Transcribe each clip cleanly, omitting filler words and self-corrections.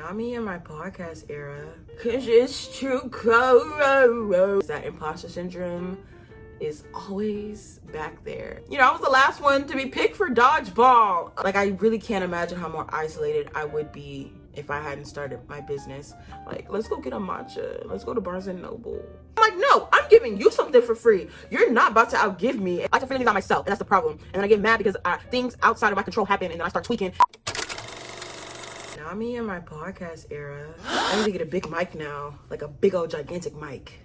Not me in my podcast era. Cause it's too cold. That imposter syndrome is always back there. You know, I was the last one to be picked for dodgeball. Like, I really can't imagine how more isolated I would be if I hadn't started my business. Like, let's go get a matcha. Let's go to Barnes and Noble. I'm like, no, I'm giving you something for free. You're not about to outgive me. I like to figure things out myself, and that's the problem. And then I get mad because things outside of my control happen, and then I start tweaking. Not me in my podcast era. I need to get a big mic now, like a big old gigantic mic.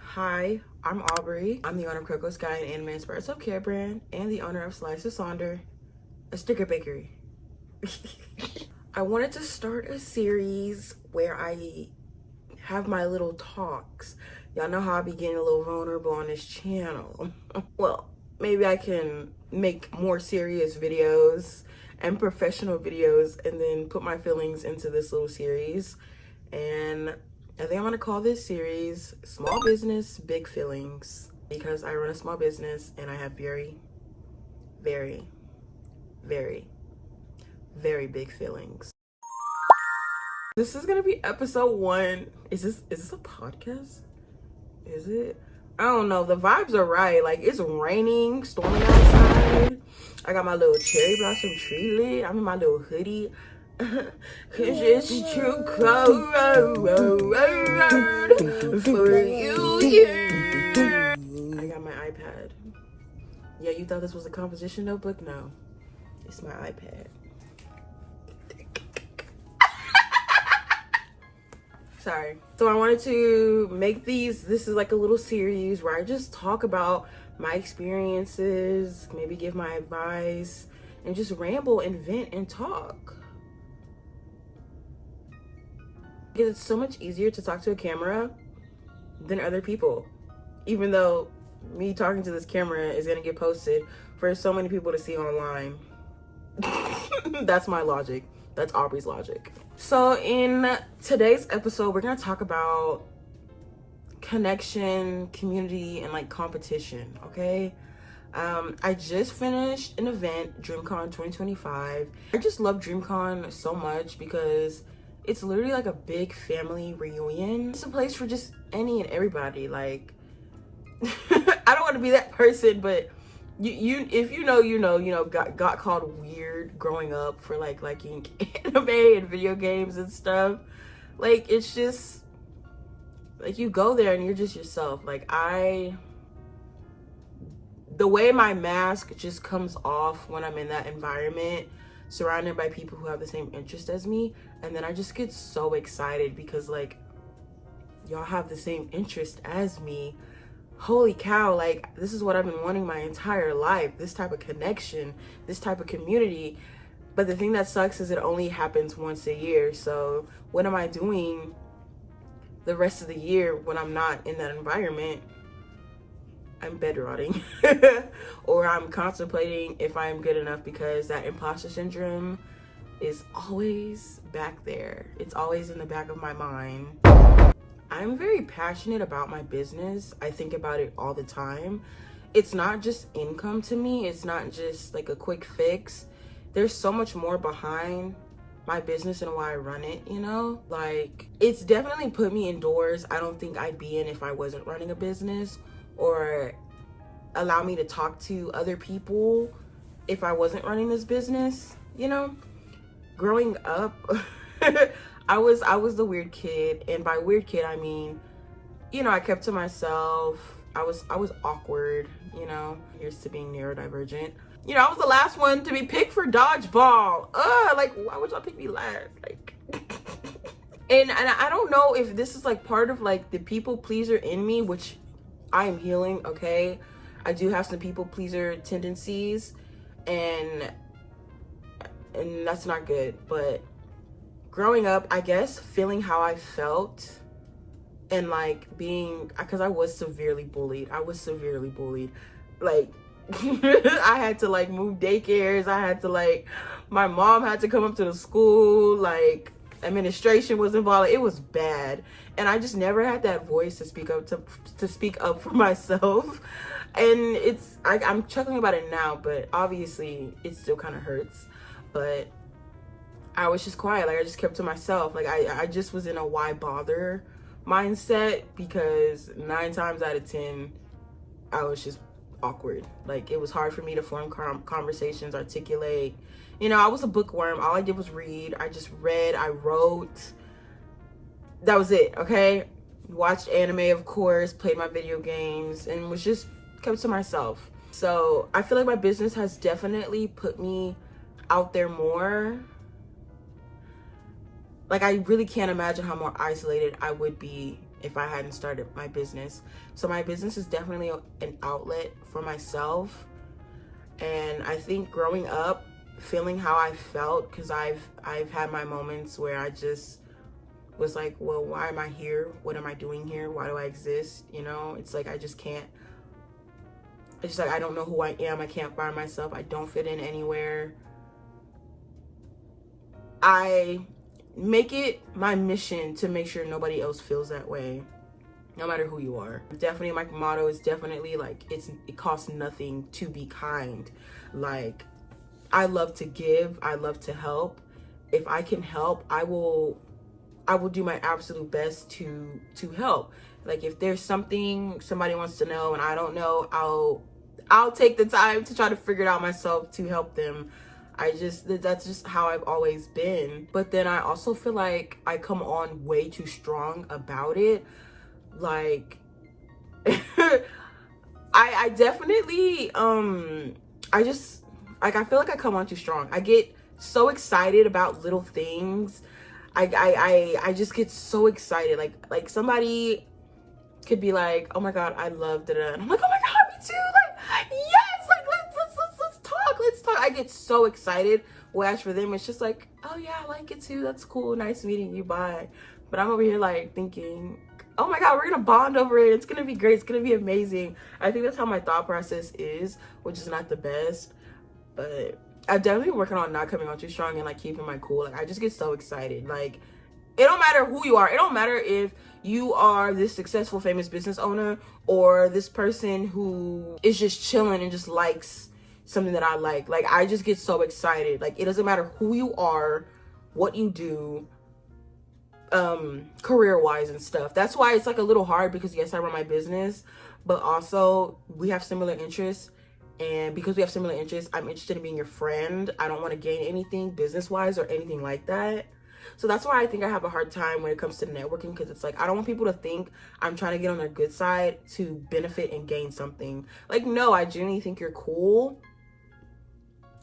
Hi, I'm Aubrey. I'm the owner of cocoaskyco and anime inspired self-care brand, and the owner of Slice of Sonder, a sticker bakery. I wanted to start a series where I have my little talks. Y'all know how I be getting a little vulnerable on this channel. Well, maybe I can make more serious videos and professional videos and then put my feelings into this little series. And I think I'm gonna call this series Small Business, Big Feelings, because I run a small business and I have very, very, very, very big feelings. This is gonna be episode 1. Is this a podcast? Is it? I don't know. The vibes are right. Like, it's raining, storming outside. I got my little cherry blossom tree lit. I'm in my little hoodie. Cause it's too cold for you here. I got my iPad. Yeah, you thought this was a composition notebook? No, it's my iPad. Sorry. So I wanted to make this is like a little series where I just talk about my experiences, maybe give my advice, and just ramble and vent and talk. Because it's so much easier to talk to a camera than other people. Even though me talking to this camera is gonna get posted for so many people to see online. That's my logic. That's Aubrey's logic. So in today's episode, we're gonna talk about connection, community, and like competition, okay? I just finished an event, DreamCon 2025. I just love DreamCon so much because it's literally like a big family reunion. It's a place for just any and everybody. Like, I don't want to be that person, but you if you know, got called weird growing up for like liking anime and video games and stuff. Like, it's just like you go there and you're just yourself. Like, the way my mask just comes off when I'm in that environment, surrounded by people who have the same interest as me, and then I just get so excited because like y'all have the same interest as me. Holy cow, like, this is what I've been wanting my entire life, this type of connection, this type of community. But the thing that sucks is it only happens once a year. So what am I doing the rest of the year when I'm not in that environment? I'm bed rotting or I'm contemplating if I'm good enough, because that imposter syndrome is always back there. It's always in the back of my mind. I'm very passionate about my business. I think about it all the time. It's not just income to me. It's not just like a quick fix. There's so much more behind my business and why I run it, you know? Like, it's definitely put me indoors I don't think I'd be in if I wasn't running a business, or allow me to talk to other people if I wasn't running this business, you know? Growing up, I was the weird kid, and by weird kid I mean, you know, I kept to myself. I was awkward, you know. Here's to being neurodivergent. You know, I was the last one to be picked for dodgeball. Like, why would y'all pick me last? Like, and I don't know if this is like part of like the people pleaser in me, which I am healing, okay? I do have some people pleaser tendencies, and that's not good. But growing up, I guess, feeling how I felt and like being, because I was severely bullied. Like, I had to like move daycares. I had to like, my mom had to come up to the school. Like, administration was involved. It was bad. And I just never had that voice to speak up for myself. And I'm chuckling about it now, but obviously it still kind of hurts. But I was just quiet. Like I just kept to myself. Like I just was in a why bother mindset, because 9 times out of 10 I was just awkward. Like it was hard for me to form conversations, articulate. You know, I was a bookworm. All I did was read. I just read, I wrote. That was it, okay? Watched anime, of course, played my video games, and was just kept to myself. So I feel like my business has definitely put me out there more. Like I really can't imagine how more isolated I would be if I hadn't started my business. So my business is definitely an outlet for myself. And I think growing up, feeling how I felt, because I've had my moments where I just was like, well, why am I here? What am I doing here? Why do I exist? You know, it's like I just can't. It's just like I don't know who I am. I can't find myself. I don't fit in anywhere. I make it my mission to make sure nobody else feels that way, no matter who you are. Definitely my motto is definitely like it costs nothing to be kind. Like I love to give, I love to help. If I can help, I will do my absolute best to help. Like if there's something somebody wants to know and I don't know, I'll take the time to try to figure it out myself to help them. That's just how I've always been. But then I also feel like I come on way too strong about it. Like I definitely I just like I feel like I come on too strong. I get so excited about little things. I just get so excited. Like somebody could be like, oh my god, I love da da, and I'm like, oh my god, me too. Like yes, like let's talk. I get so excited. Whereas for them, it's just like, oh yeah, I like it too. That's cool. Nice meeting you. Bye. But I'm over here like thinking, oh my god, we're gonna bond over it. It's gonna be great. It's gonna be amazing. I think that's how my thought process is, which is not the best. But I've definitely been working on not coming on too strong and like keeping my cool. Like I just get so excited. Like it don't matter who you are. It don't matter if you are this successful, famous business owner or this person who is just chilling and just likes something that I like. Like I just get so excited. Like it doesn't matter who you are, what you do, career-wise and stuff. That's why it's like a little hard, because yes, I run my business, but also we have similar interests. And because we have similar interests, I'm interested in being your friend. I don't want to gain anything business-wise or anything like that. So that's why I think I have a hard time when it comes to networking, because it's like I don't want people to think I'm trying to get on their good side to benefit and gain something. Like no, I genuinely think you're cool.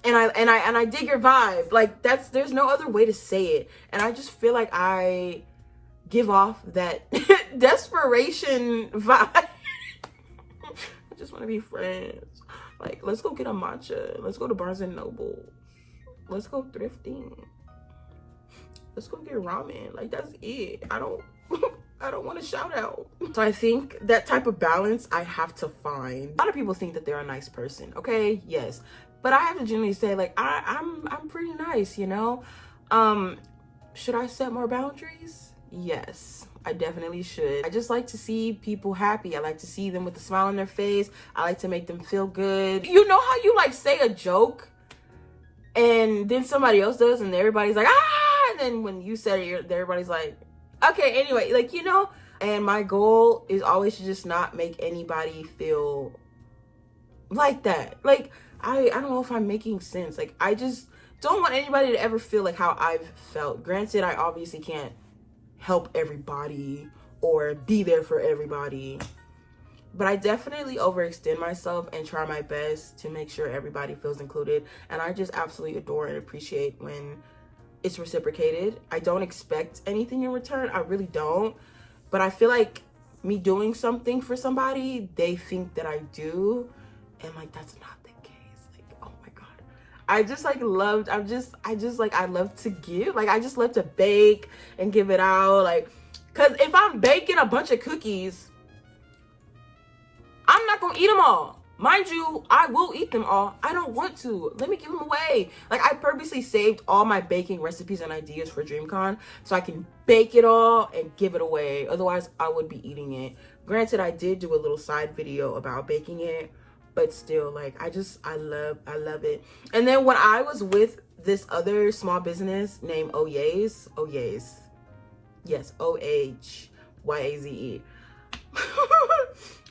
And I dig your vibe. Like there's no other way to say it. And I just feel like I give off that desperation vibe. I just want to be friends. Like, let's go get a matcha. Let's go to Barnes and Noble. Let's go thrifting. Let's go get ramen. Like, that's it. I don't want to shout out. So I think that type of balance I have to find. A lot of people think that they're a nice person. Okay, yes. But I have to genuinely say, like, I'm pretty nice, you know? Should I set more boundaries? Yes. I definitely should. I just like to see people happy. I like to see them with a smile on their face. I like to make them feel good. You know how you like say a joke and then somebody else does and everybody's like, ah, and then when you said it, everybody's like, okay, anyway, like, you know? And my goal is always to just not make anybody feel like that. Like, I don't know if I'm making sense. Like, I just don't want anybody to ever feel like how I've felt. Granted, I obviously can't help everybody or be there for everybody, but I definitely overextend myself and try my best to make sure everybody feels included. And I just absolutely adore and appreciate when it's reciprocated. I don't expect anything in return. I really don't. But I feel like me doing something for somebody, they think that I do, and like that's not the case. Like, oh my god, I just like loved, I love to give. Like I just love to bake and give it out. Like, cause if I'm baking a bunch of cookies, I'm not gonna eat them all. Mind you, I will eat them all. I don't want to. Let me give them away. Like I purposely saved all my baking recipes and ideas for DreamCon so I can bake it all and give it away. Otherwise, I would be eating it. Granted, I did do a little side video about baking it, but still, like I love it. And then when I was with this other small business named Yes, OHYAZE.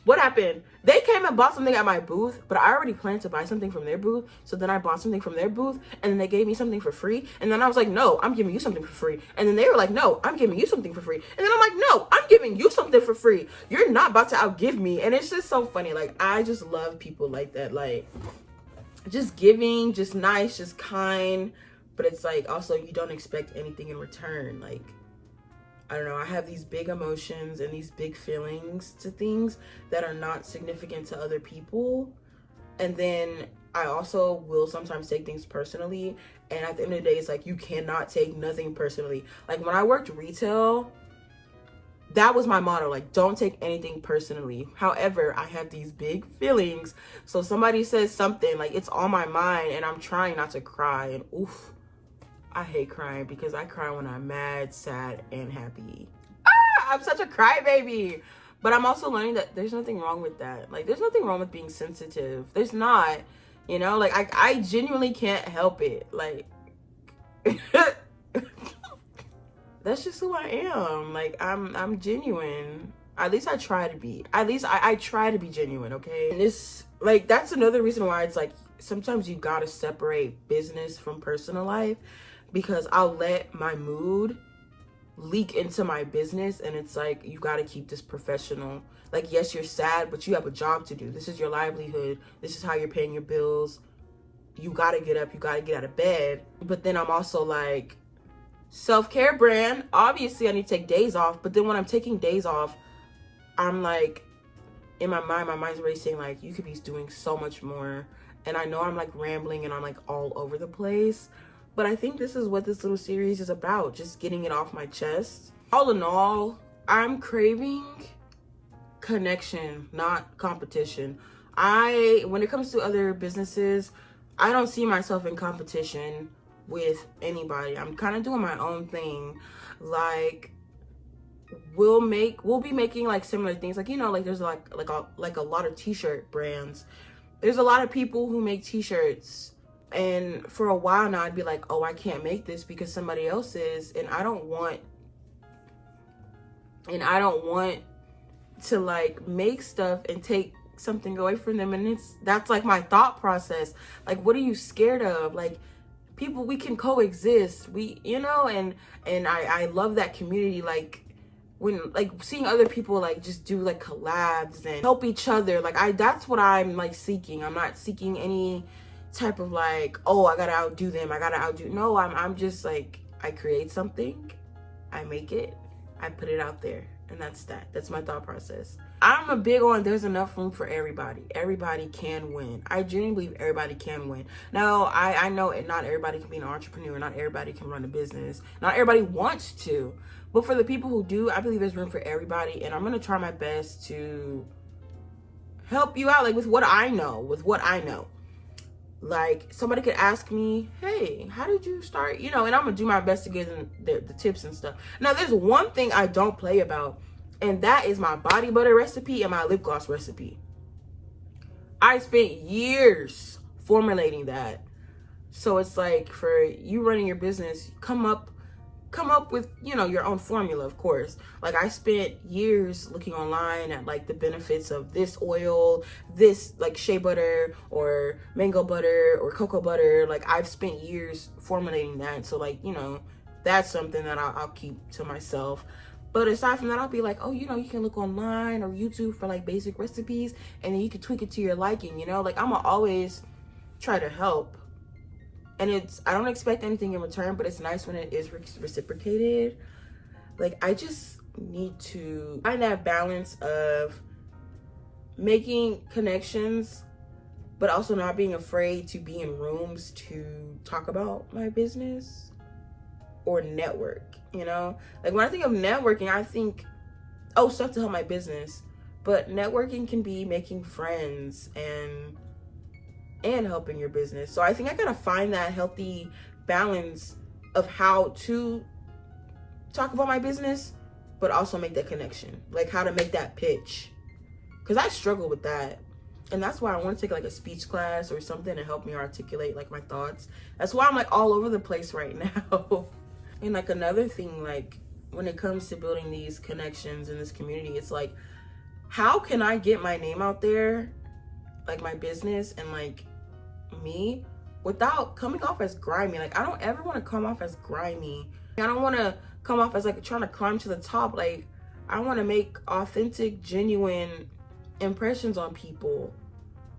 What happened? They came and bought something at my booth, but I already planned to buy something from their booth. So then I bought something from their booth, and then they gave me something for free. And then I was like, no, I'm giving you something for free. And then they were like, no, I'm giving you something for free. And then I'm like, no, I'm giving you something for free. You're not about to outgive me. And it's just so funny. Like, I just love people like that. Like, just giving, just nice, just kind. But it's like, also, you don't expect anything in return. Like, I don't know, I have these big emotions and these big feelings to things that are not significant to other people. And then I also will sometimes take things personally. And at the end of the day, it's like, you cannot take nothing personally. Like, when I worked retail, that was my motto. Like, don't take anything personally. However, I have these big feelings. So somebody says something, like, it's on my mind, and I'm trying not to cry. And oof, I hate crying because I cry when I'm mad, sad, and happy. I'm such a crybaby. But I'm also learning that there's nothing wrong with that. Like, there's nothing wrong with being sensitive. There's not, you know? Like, I genuinely can't help it. Like, that's just who I am. Like, I'm genuine. At least I try to be. At least I try to be genuine, okay? And this, like, that's another reason why it's like, sometimes you gotta separate business from personal life. Because I'll let my mood leak into my business, and it's like, you got to keep this professional. Like, yes, you're sad, but you have a job to do. This is your livelihood. This is how you're paying your bills. You got to get up. You got to get out of bed. But then I'm also like, self-care brand. Obviously, I need to take days off. But then when I'm taking days off, I'm like, in my mind, my mind's racing. Like, you could be doing so much more. And I know I'm like rambling and I'm like all over the place. But I think this is what this little series is about, just getting it off my chest. All in all, I'm craving connection, not competition. When it comes to other businesses, I don't see myself in competition with anybody. I'm kind of doing my own thing. Like, we'll be making like similar things. Like, you know, like there's like a lot of t-shirt brands. There's a lot of people who make t-shirts. And for a while now, I'd be like, oh, I can't make this because somebody else is. And I don't want to like make stuff and take something away from them. And that's like my thought process. Like, what are you scared of? Like, people, we can coexist. You know, and I love that community. Like, when like seeing other people like just do like collabs and help each other. Like, that's what I'm like seeking. I'm not seeking any type of like, oh, I gotta outdo them, no, I'm just like, I create something, I make it, I put it out there, and that's my thought process. I'm a big on, there's enough room for everybody can win. I genuinely believe everybody can win. Now, I know not everybody can be an entrepreneur, not everybody can run a business, not everybody wants to, but for the people who do, I believe there's room for everybody, and I'm gonna try my best to help you out, like with what I know. Like, somebody could ask me, hey, how did you start? You know, and I'm gonna do my best to give them the tips and stuff. Now, there's one thing I don't play about, and that is my body butter recipe and my lip gloss recipe. I spent years formulating that. So it's like, for you running your business, come up with, you know, your own formula, of course. Like, I spent years looking online at like the benefits of this oil, this like shea butter or mango butter or cocoa butter. Like, I've spent years formulating that. So like, you know, that's something that I'll keep to myself. But aside from that, I'll be like, oh, you know, you can look online or YouTube for like basic recipes, and then you can tweak it to your liking, you know. Like, I'm gonna always try to help. And I don't expect anything in return, but it's nice when it is reciprocated. Like, I just need to find that balance of making connections, but also not being afraid to be in rooms to talk about my business or network, you know? Like, when I think of networking, I think, oh, stuff to help my business. But networking can be making friends and helping your business. So I think I gotta find that healthy balance of how to talk about my business, but also make that connection. Like, how to make that pitch. Because I struggle with that. And that's why I want to take like a speech class or something to help me articulate like my thoughts. That's why I'm like all over the place right now. And like another thing, like when it comes to building these connections in this community, it's like, how can I get my name out there, like my business and like me, without coming off as grimy? Like I don't ever want to come off as grimy. I don't want to come off as like trying to climb to the top. Like I want to make authentic, genuine impressions on people.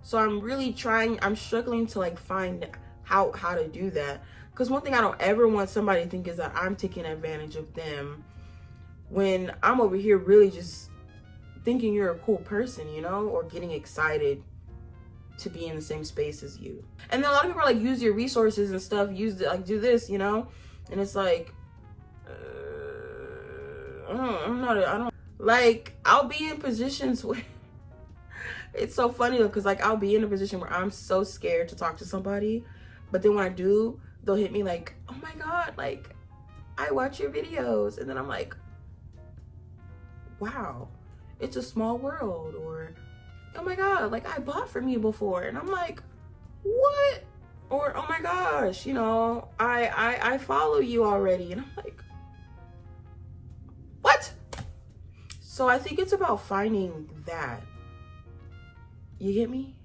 So I'm struggling to like find how to do that. Because one thing I don't ever want somebody to think is that I'm taking advantage of them when I'm over here really just thinking you're a cool person, you know, or getting excited to be in the same space as you. And then a lot of people are like, use your resources and stuff, like do this, you know, and it's like, I'll be in positions where it's so funny though, because like I'll be in a position where I'm so scared to talk to somebody, but then when I do, they'll hit me like, oh my god, like I watch your videos, and then I'm like, wow, it's a small world, or oh my god, like I bought from you before, and I'm like, what? Or oh my gosh, you know, I follow you already, and I'm like, what? So I think it's about finding that. You get me?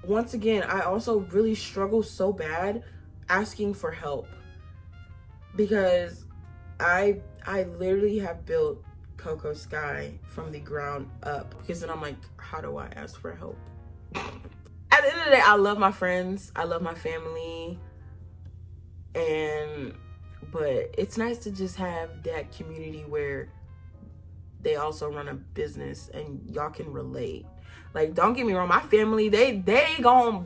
Once again, I also really struggle so bad asking for help, because I literally have built Coco Sky from the ground up, because then I'm like, how do I ask for help? At the end of the day, I love my friends, I love my family, but it's nice to just have that community where they also run a business and y'all can relate. Like, don't get me wrong, my family, they gon'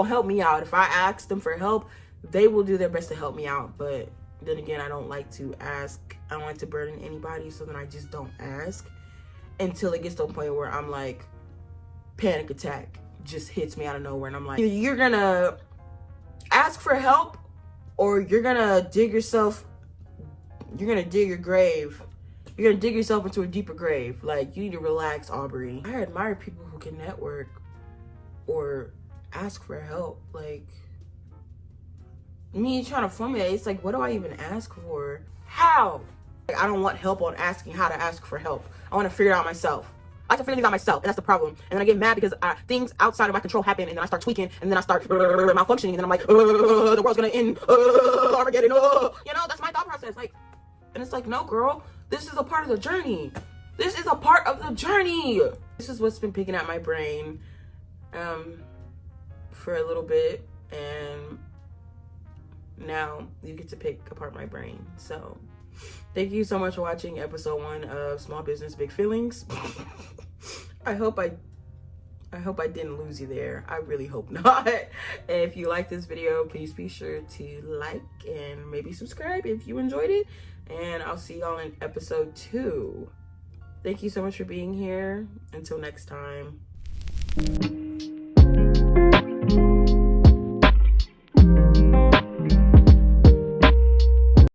help me out. If I ask them for help, they will do their best to help me out. But then again, I don't like to ask. I don't like to burden anybody, so then I just don't ask until it gets to a point where I'm like, panic attack just hits me out of nowhere, and I'm like, either you're gonna ask for help or you're gonna dig your grave. You're gonna dig yourself into a deeper grave. Like, you need to relax, Aubrey. I admire people who can network or ask for help. Like, me trying to formulate, it's like, what do I even ask for? How? Like, I don't want help on asking how to ask for help. I want to figure it out myself. I like to figure things out myself, and that's the problem. And then I get mad because things outside of my control happen, and then I start tweaking, and then I start malfunctioning, and then I'm like, the world's gonna end, Armageddon, you know, that's my thought process. Like, and it's like, no, girl, this is a part of the journey. This is a part of the journey. This is what's been picking at my brain for a little bit, and now you get to pick apart my brain. So thank you so much for watching episode 1 of Small Business Big Feelings. I hope I didn't lose you there. I really hope not. And if you like this video, please be sure to like and maybe subscribe if you enjoyed it. And I'll see y'all in episode 2. Thank you so much for being here. Until next time.